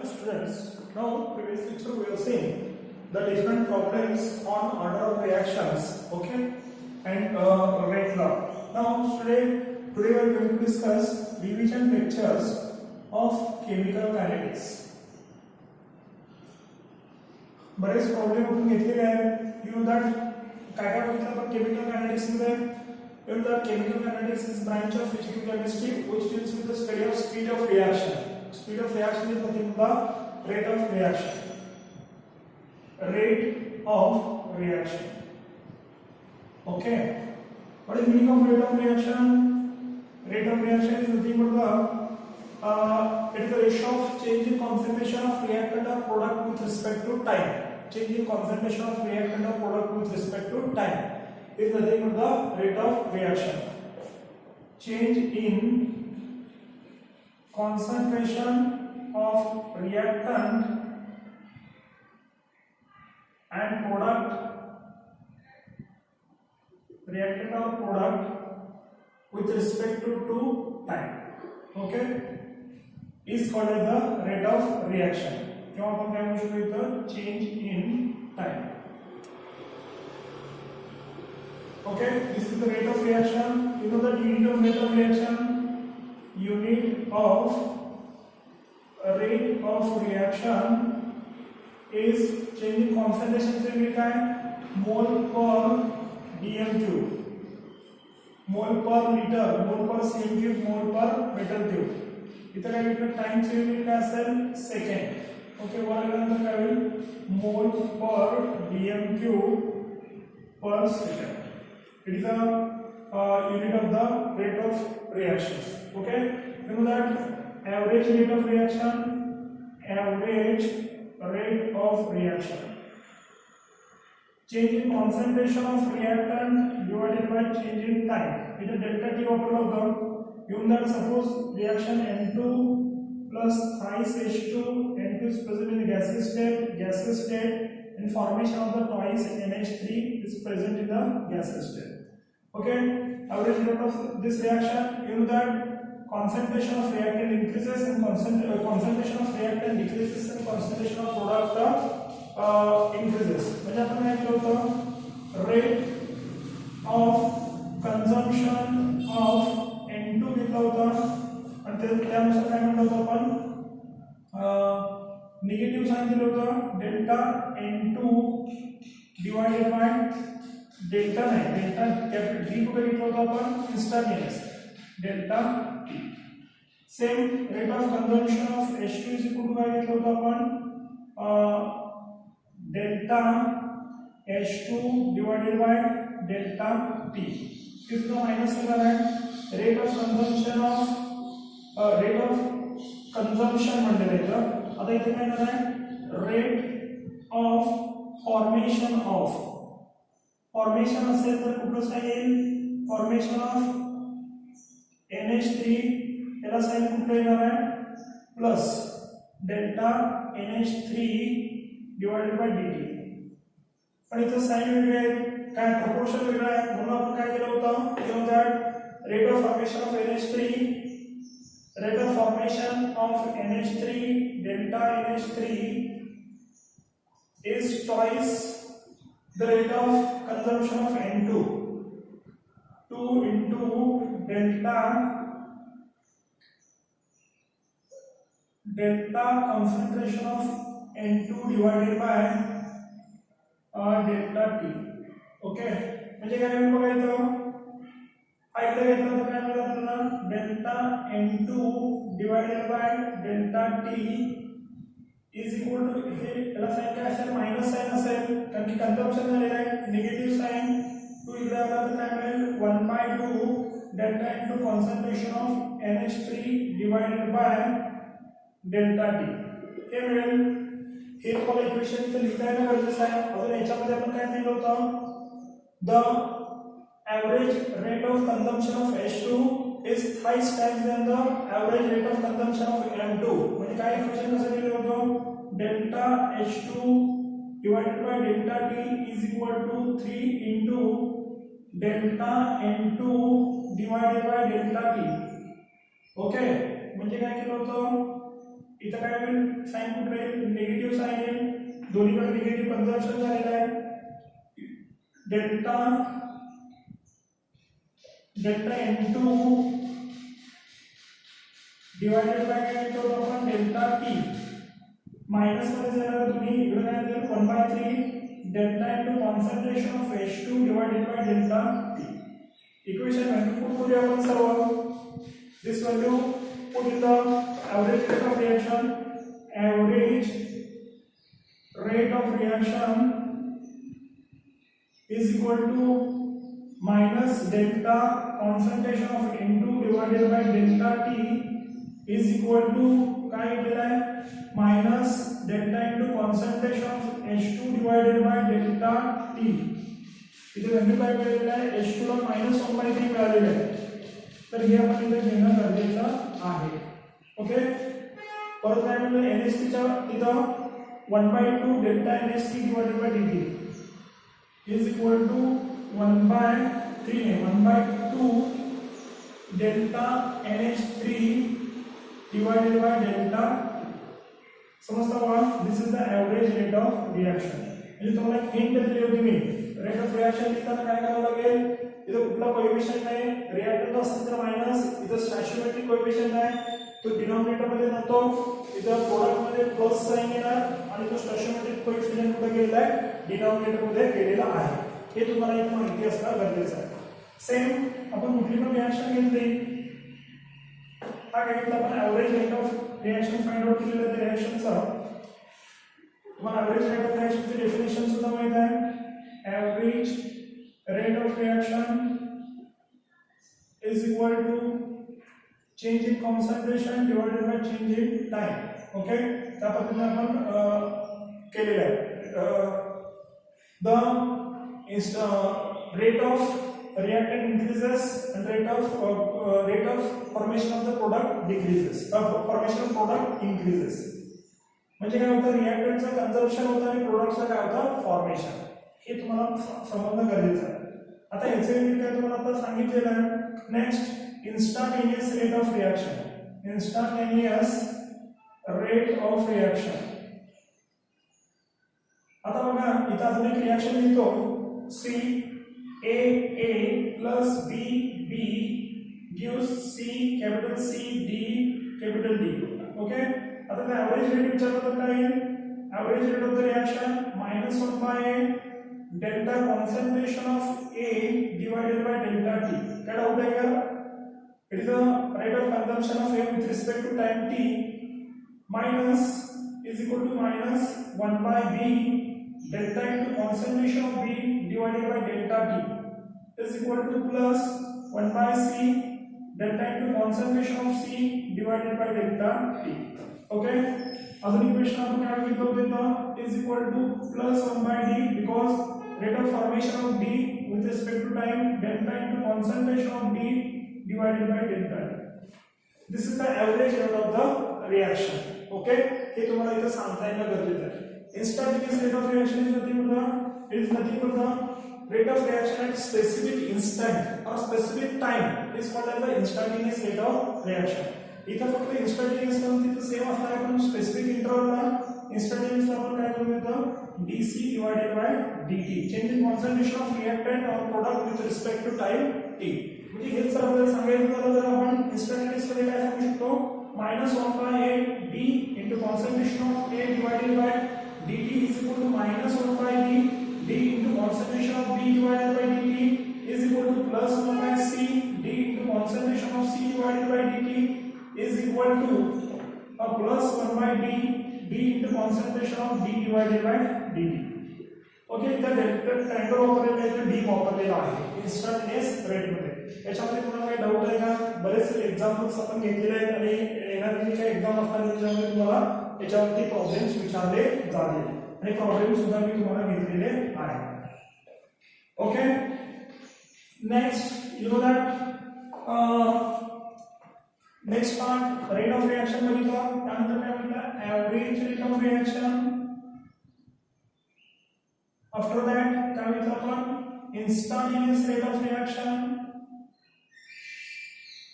students, now previous lecture we have seen the different problems on order of reactions, okay, and rate law. Now today we are going to discuss division lectures of chemical kinetics. बरेच problem आपण घेतलेले आहेत. You know that काय काय बघितलं आपण chemical kinetics मध्ये. You know that chemical kinetics is branch of physical chemistry which deals with the study of speed of reaction. Speed of reaction is nothing but the rate of reaction. Rate of reaction. Okay. What is the meaning of rate of reaction? Rate of reaction is nothing but it is the ratio of change in concentration of reactant or product with respect to time. Change in concentration of reactant or product with respect to time is nothing but the rate of reaction. Change in concentration of reactant and product, reactant or product with respect to time, okay, is called as the rate of reaction. किंवा आपण काय म्हणू शकतो इथं change in time. Okay, this is the rate of reaction. You know the unit of rate of reaction. Unit of rate of reaction is change in concentration से unit काय mole per dm cube, mole per liter, mole per cm cube, mole per meter cube. इथं काय unit time चे unit काय असेल second. Okay, वर आल्यानंतर काय होईल मोल पर dm cube per second. It is a unit of the rate of reactions. Okay, you know that average rate of reaction, average rate of reaction, change in concentration of reactant divided by change in time. It is delta T वापरला होता. You know that suppose reaction N2 plus thrice H2, N2 is present in the gaseous state, and formation of the twice NH3 is present in the gaseous state. Okay, average rate of this reaction, you know that concentration of reactant increases and concentration of reactant decreases and concentration of product increases. म्हणजे आपण काय केलं होतं rate of consumption of N2 घेतला होता आणि त्यानुसार काय म्हणलं होतं आपण निगेटिव्ह साइन दिलं होतं delta N2 divided by delta नाही डेल्टा कॅपिटल D को घेतलं होतं आपण instantaneous delta T. Same rate of consumption of H2 is equal to काय घेतलं होतं आपण delta H2 divided by delta T. कितना माइनस कर रहा है rate of consumption of rate of consumption म्हणले जातं. आता इथे काय येणार आहे rate of formation of. Formation असेल तर कुठलं साइन येईल फॉर्मेशन ऑफ NH3 याला साइन कुठलं येणार आहे plus delta NH3 divided by dt. पण इथे साइन वेगळे आहे काय प्रोपोर्शन वेगळा आहे म्हणून आपण काय केलं होतं you know that rate of formation of NH3, rate of formation of NH3 delta NH3 is twice the rate of consumption of N2. 2 into delta concentration of N2 divided by delta T. Okay, म्हणजे काय मी बघायचं आइकडे घेतलं तर काय मिळेल आपल्याला delta N2 divided by delta T is equal to हे याला साइन काय असेल मायनस साइन असेल कारण की कंजम्पशन झालेलं आहे निगेटिव्ह साइन 2 इकडे आला तर काय मिळेल 1/2 delta N2 concentration of NH3 divided by delta T हे मिळेल. हे तुम्हाला इक्वेशन इथे लिहिता येणं गरजेचं आहे. अजून याच्यामध्ये आपण काय सांगितलं होतं the average rate of consumption of H2 is thrice times than the average rate of consumption of M2. म्हणजे काय इक्वेशन कसं दिलं होतं delta H2 divided by delta T is equal to 3 into delta N2 divided by delta T. Okay, म्हणजे काय केलं होतं इथं काय होईल साइन कुठे येईल निगेटिव्ह साइन येईल दोन्हीकडे निगेटिव्ह कन्झर्प्शन झालेलं आहे डेल्टा n2 डिवाइडेड बाय काय येतो आपण डेल्टा t मायनस मध्ये जर तुम्ही इकडे काय देईल 1/3 delta into concentration of H2 divided by delta t equation value put करूया आपण सर्व this value put in the average rate of reaction average rate of reaction is equal to minus delta concentration of N2 divided by delta T is equal to काय दिला आहे minus delta into concentration of H2 divided by delta T इथे value काय मिळालेलं आहे H2 ला -1/3 मिळालेलं आहे तर हे आपण इथे घेणं गरजेचं आहे ओके परत काय म्हणलं NH3 च्या इथं 1/2 delta NH3 divided by dt is equal to 1/3 1/2 delta NH3 divided by delta समजता का this is the average rate of reaction म्हणजे तुम्हाला एक हिंट दिली होती मी रेट ऑफ रिएक्शन लिहिताना काय करावं लागेल इथं कुठला कोएफिशियंट नाही रिएक्टंट असेल तर मायनस इथं स्टॅच्यूमेट्रिक कोएफिशियंट आहे तो डिनॉमिनेटर मध्ये जातो इथं प्रोडक्ट मध्ये प्लस साइन येणार आणि तो स्टॅच्यूमेट्रिक कोएफिशियंट कुठे गेलेला आहे डिनॉमिनेटर मध्ये गेलेला आहे हे तुम्हाला इथे माहिती असणं गरजेचं आहे सेम आपण कुठली पण रिएक्शन घेतली हा घेतला आपण average rate of reaction find out केलेलं त्या रिएक्शनचा तुम्हाला एवरेज रेट ऑफ रिएक्शनची डेफिनेशन सुद्धा माहित आहे average rate of reaction is equal to change in concentration divided by change in time okay त्या पद्धतीने आपण केलेलं आहे the rate of reactant increases and rate of formation of the product decreases formation of product increases म्हणजे काय होतं रिएक्टंटचं कन्झर्प्शन होतं आणि प्रोडक्टचं काय होतं फॉर्मेशन हे तुम्हाला समजणं गरजेचं आहे आता याचे मी काय तुम्हाला आता सांगितलेलं आहे next instantaneous rate of reaction instantaneous rate of reaction आता बघा इथं अजून एक रिएक्शन लिहितो C A plus B gives C capital C D capital D okay आता त्या एवरेज रेट विचारलं तर काय येईल average rate of the reaction -1/a delta concentration of A divided by delta T. Get out here. It is the rate of consumption of A with respect to time T minus is equal to -1/B delta into concentration of B divided by delta T is equal to plus 1/C delta into concentration of C divided by delta T. Okay. अजून equation आपण काय घेतो देतो is equal to plus 1/D because rate of formation of D with respect to time delta into concentration of D divided by delta T. This is the average rate of the reaction. Okay? हे तुम्हाला इथे सांगता येणं गरजेचं आहे. Instantaneous rate of reaction is nothing but it is nothing but the rate of reaction at specific instant or specific time is called as the instantaneous rate of reaction. इथं फक्त instantaneous term तिथं same असणार आहे पण specific इंटरवलला instantaneous आपण काय करू येतं dc divided by dt change in concentration of reactant or product with respect to time t म्हणजे हेच जर आपल्याला सांगायचं झालं तर आपण instantaneous मध्ये काय सांगू शकतो -1/a d into concentration of a divided by dt is equal to -1/b d into concentration of b divided by dt is equal to +1/c d into concentration of c divided by dt is equal to a +1/d d into concentration of d divided by dt. Okay इथं triangle वापरलेला आहे D वापरलेला आहे instantaneous rate मध्ये याच्यामध्ये तुम्हाला काही doubt आहे का बरेच एक्झाम्पल्स आपण घेतलेले आहेत आणि येणारी काही एक्झाम असणार त्याच्यामध्ये तुम्हाला याच्यावरती प्रॉब्लेम्स विचारले जातील आणि प्रॉब्लेम सुद्धा मी तुम्हाला घेतलेले आहे okay next you know that next part rate of reaction बघितलं त्यानंतर काय म्हटलं average rate of reaction after that क्या मिलता अपन instantaneous rate of reaction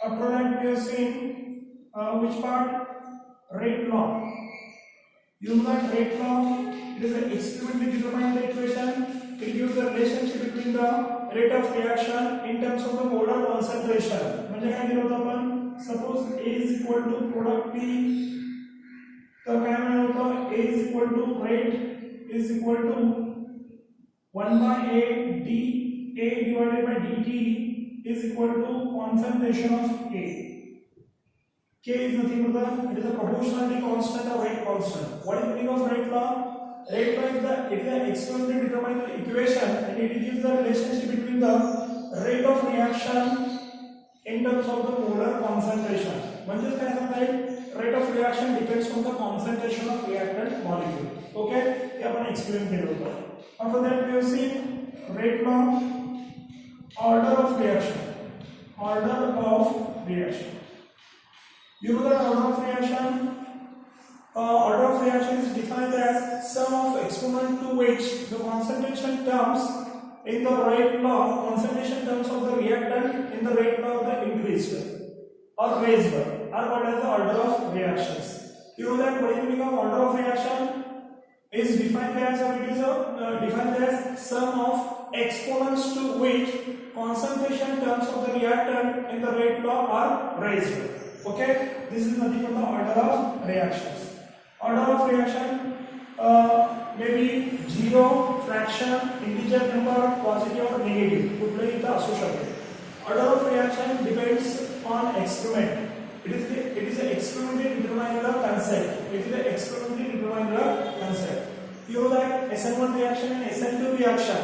after that we have seen which part rate law. You know that rate law, it is an experimentally determined equation. It gives the relationship between the rate of reaction in terms of the molar concentration. म्हणजे काय केलं होतं आपण, suppose A is equal to product P, तर काय मिळालं होतं, A is equal to rate is equal to 1 by A d A divided by dt is equal to concentration of A. K is nothing but it is a proportionality constant or rate constant. What is the meaning of rate law? Rate law is the experimentally determined equation and it gives the relationship between the rate of reaction in terms of the molar concentration. म्हणजे काय सांगता येईल, rate of reaction depends on the concentration of reactant molecule. Okay, हे आपण explain केलं होतं. After that we have seen rate law, order of reaction. You know that order of reaction? Order of reaction is defined as sum of exponent to which the concentration terms in the rate law, concentration terms of the reactant in the rate law of the increased or raised are called as the order of reactions. You know that what is the meaning of order of reaction? Is defined as, or it is defined as sum of exponents to which concentration terms of the reactant in the rate law are raised. Okay, this is nothing but the order of reactions. Order of reaction may be zero, fraction, integer number, positive or negative. कुठलेही इथं असू शकते. Order of reaction depends on experiment. It is an experimentally determined concept. You know that SN1 reaction and SN2 reaction.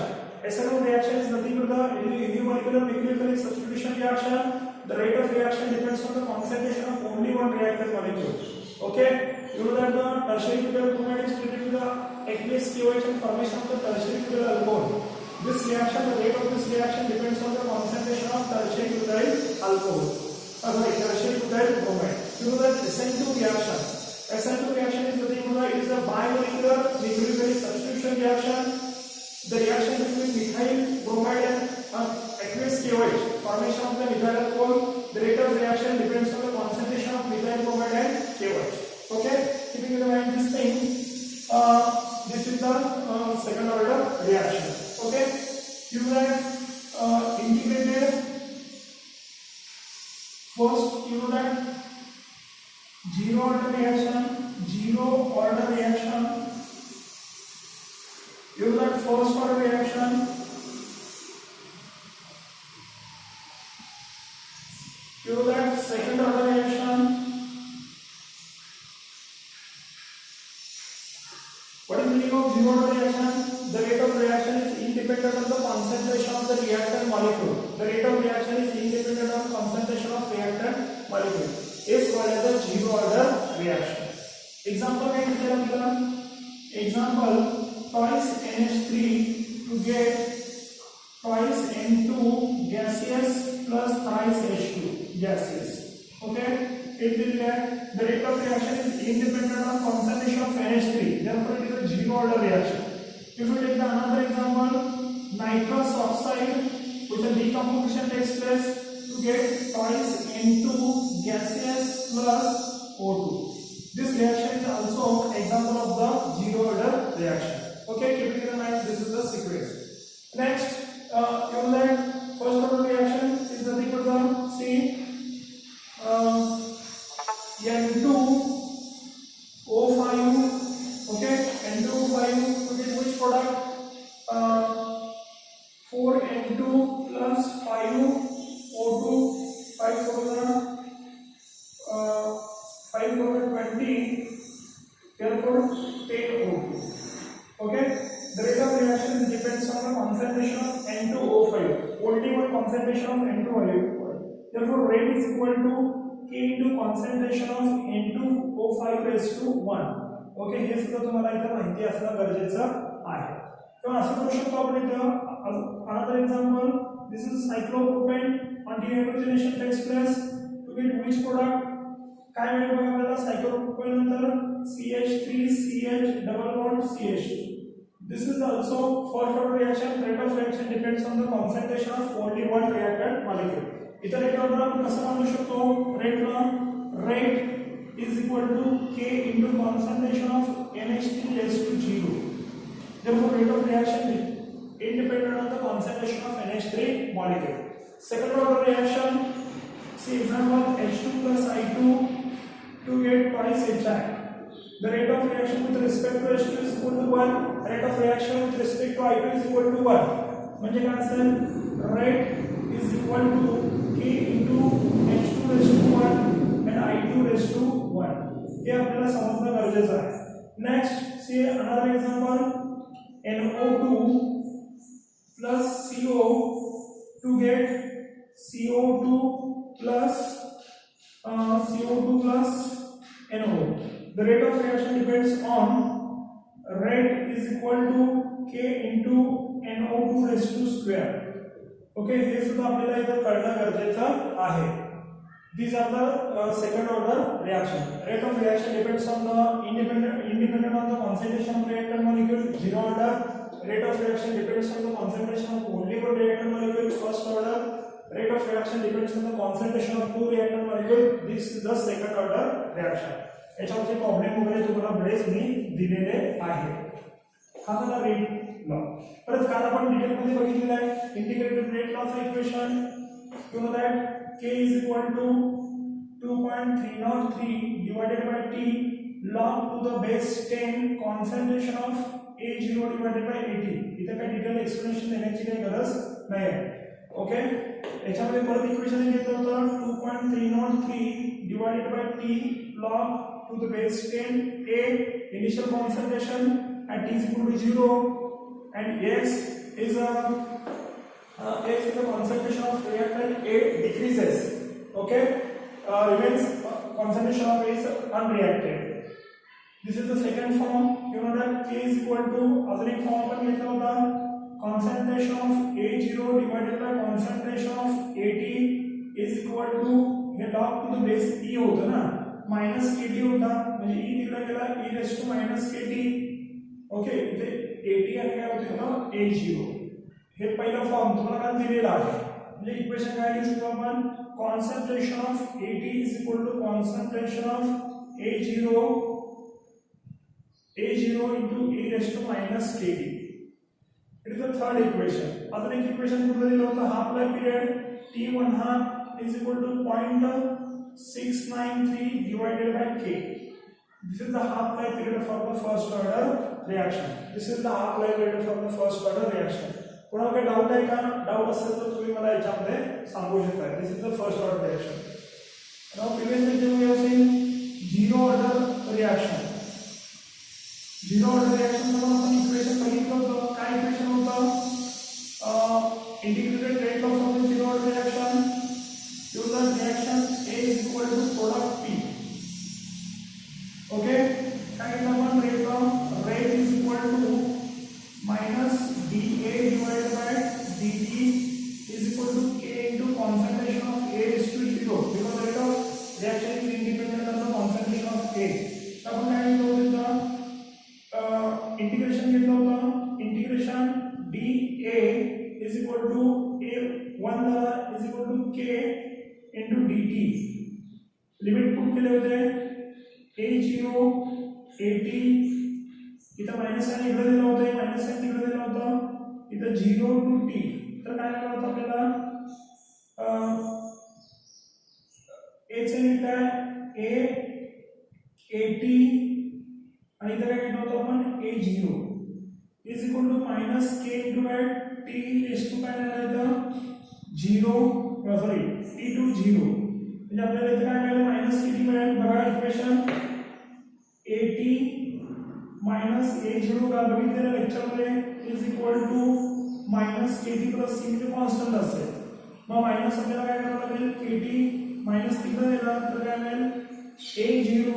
SN1 reaction is nothing but the unimolecular nucleophilic substitution reaction. The rate of reaction depends on the concentration of only one reactant molecule. Okay, you know that the tertiary butyl bromide is treated with the aqueous KOH and formation of the tertiary butyl alcohol. This reaction, the rate of this reaction depends on the concentration of tertiary butyl alcohol. Tertiary butyl bromide. You know that SN2 reaction. SN2 reaction is nothing but it is a bimolecular nucleophilic substitution reaction. The reaction between methyl bromide and aqueous KOH, formation of the methyl alcohol. The rate of reaction depends on the concentration of methyl bromide and KOH. Okay, keeping in mind this thing, this is the second order reaction. Okay, you have integrated. First, you know that zero order reaction. You know that first order reaction. You know that second order reaction. What is the meaning of zero order reaction? The rate of reaction is independent of the concentration of the reactant molecule. The rate of reaction is independent of concentration of reactant molecule. Is called as a zero order reaction. Example काय दिलेला आपल्याला? Example, twice NH3 to get twice N2 gaseous plus thrice H2 gaseous. Okay, it will get the rate of reaction is independent of concentration of NH3. Therefore, it is a zero order reaction. If you take the another example, nitrous oxide, which the decomposition takes place to get twice N2 gaseous plus O2. This reaction is also example of the zero order reaction. Okay, keeping in mind this is the sequence. Next, you know that first order reaction is nothing but the see N2O5. Okay, N2O5 to get which product? 4N2 plus 5O2. 5 over 20, therefore 10O2. Okay, the rate of reaction depends on the concentration of N2O5, only one concentration of N2O5. Therefore, rate is equal to K into concentration of N2O5 raised to 1. Okay, हे सुद्धा तुम्हाला इथे माहिती असणं गरजेचं आहे. तर असं करू शकतो आपण इथे another example. This is cyclopropane. On dehydrogenation takes place to get which product? काय मिळेल बघा आपल्याला सायक्लोप्रोपेन नंतर CH3CH double bond CH2. This is also first order reaction. Rate of reaction depends on the concentration of only one reactant molecule. इतर rate order आपण कसं मांडू शकतो? Rate law, rate is equal to K into concentration of NH3 raised to 0. Therefore, rate of reaction independent of the concentration of NH3 molecule. Second order reaction, see example H2 plus I2 to get twice HI. The rate of reaction with respect to H2 is equal to 1. Rate of reaction with respect to I2 is equal to 1. म्हणजे काय असेल? Rate is equal to K into H2 raised to 1 and I2 raised to 1. हे आपल्याला समजणं गरजेचं आहे. Next, see another example. NO2 plus CO to get CO2 plus NO. The rate of reaction depends on rate is equal to K into NO2 raised to square. Okay, हे सुद्धा आपल्याला इथे कळणं गरजेचं आहे. These are the second order reaction. Rate of reaction depends on the independent on the concentration of reactant molecule. Zero order. Rate of reaction depends on the concentration of only one reactant molecule. First order. Rate of reaction depends on the concentration of two reactant molecule. This is the second order reaction. याच्यावरचे problem वगैरे तुम्हाला बरेच मी दिलेले आहे. हा झाला rate law. परत काल आपण डिटेल मध्ये बघितलेला आहे इंटिग्रेटेड रेट लॉचा equation. You know that K is equal to 2.303 divided by T log to the base 10 concentration of A0 divided by AT. इथे काही डिटेल एक्सप्लेनेशन देण्याची काही गरज नाही आहे. ओके, याच्यामध्ये परत इक्वेशन घेतलं होतं 2.303 divided by T log to the base 10 A initial concentration at T is equal to 0 and X is the concentration of reactant A decreases. Okay, remains concentration of A is unreacted. This is the second form. You know that K is equal to other form पर घेतला होता concentration of A0 divided by concentration of AT is equal to hey log to the base E होता ना minus KT होता म्हणजे E तिकडे गेला E raised to minus KT. Okay, इथे AT आणि काय होते ना A0. हे पहिला फॉर्म तुम्हाला काय दिलेला आहे म्हणजे इक्वेशन काय लिहू शकतो आपण concentration of AT is equal to concentration of A0 into E raised to minus KT. It is the third equation. अजून एक इक्वेशन कुठलं दिलं होतं half life period T1 half is equal to 0.693 divided by K. This is the half life period for the first order reaction. This is the half life period for the first order reaction. कोणाला काही doubt आहे का? Doubt असेल तर तुम्ही मला याच्यामध्ये सांगू शकता. This is the first order reaction. Now previous lecture we have seen zero order reaction. Zero order reaction मध्ये आपण इक्वेशन बघितलं होतं. काय इक्वेशन होतं? Integrated rate of the zero order reaction. Use the reaction A is equal to product P. Okay, काय केलं आपण rate of rate is equal to minus dA divided by dt is equal to K into concentration of A is to 0 because the rate of reaction is independent of the concentration of A. आपण काय केलं होतं integration घेतलं होतं integration dA is equal to A1 is equal to K into dt. Limit put केले होते A0 AT इथं minus sign इकडे दिलं होतं मायनस साइन तिकडे दिलं होतं इथं 0 to T. तर काय करायचं होतं आपल्याला A चे लिमिट काय A AT आणि इथं काय घेतलं होतं आपण A0 is equal to minus K into T raised to काय झालं 0 सॉरी T to 0 म्हणजे आपल्याला इथे काय मिळेल मायनस KT मिळेल. बघा इक्वेशन AT माइनस A0 का बघितलेल्या लेक्चर मध्ये is equal to minus KT plus C चे कॉन्स्टंट असेल. मग माइनस आपल्याला काय करावं लागेल KT माइनस तिकडे दिला तर काय मिळेल A0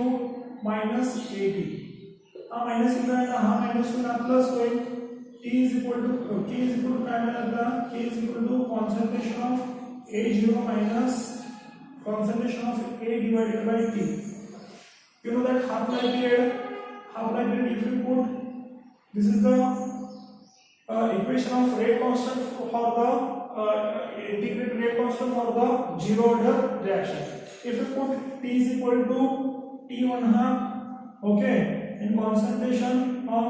माइनस AT. हा माइनस इकडे आहे हा माइनस होईल प्लस होईल T is equal to K is equal to काय मिळेल आता K is equal to concentration of A0 minus concentration of A divided by T. You know that half life period if you put this is the equation of rate constant for the integrated rate constant for the zero order reaction. If you put T is equal to T1 okay, and concentration of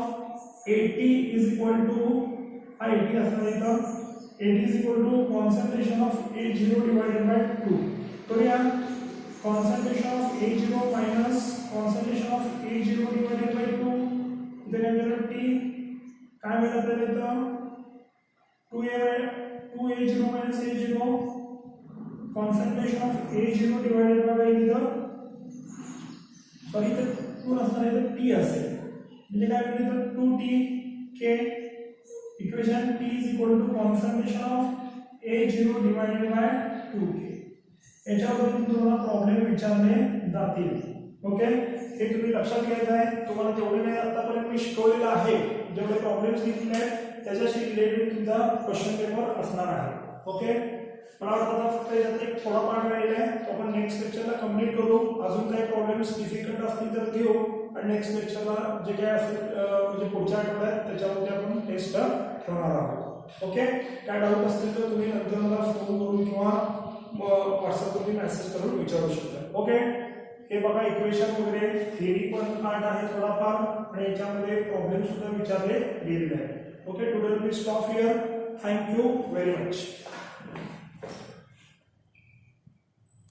AT is equal to AT असणार इथं AT is equal to concentration of A0 divided by 2. करूया concentration of A0 minus concentration of A0 divided by 2 इथे काय केलं T काय मिळेल आपल्याला इथं 2A0 minus A0 concentration of A0 divided by इथं सॉरी इथं 2 असणार आहे तर T असेल म्हणजे काय मिळेल इथं 2T K equation T is equal to concentration of A0 divided by 2K याच्यावरून तुम्हाला प्रॉब्लेम विचारले जातील ओके हे तुम्ही लक्षात घ्यायचं आहे तुम्हाला जेवढे काही आतापर्यंत मी शिकवलेलं आहे जेवढे प्रॉब्लेम्स दिलेले आहेत त्याच्याशी रिलेटेड तुमचा क्वेश्चन पेपर असणार आहे ओके मला वाटतं आता फक्त याच्यात एक थोडा पार्ट राहिलेला आहे तो आपण नेक्स्ट लेक्चरला कंप्लीट करू अजून काही प्रॉब्लेम्स डिफिकल्ट असतील तर घेऊ आणि नेक्स्ट लेक्चरला जे काही असेल म्हणजे पुढच्या आठवड्यात त्याच्यावरती आपण टेस्ट ठेवणार आहोत ओके काय डाऊट असतील तर तुम्ही नंतर मला फोन करून किंवा व्हॉट्सअपवरती मेसेज करून विचारू शकता ओके हे बघा इक्वेशन वगैरे थेरी पण पार्ट आहे थोडाफार आणि याच्यामध्ये प्रॉब्लेम सुद्धा विचारले गेलेले आहेत okay today we stop here thank you very much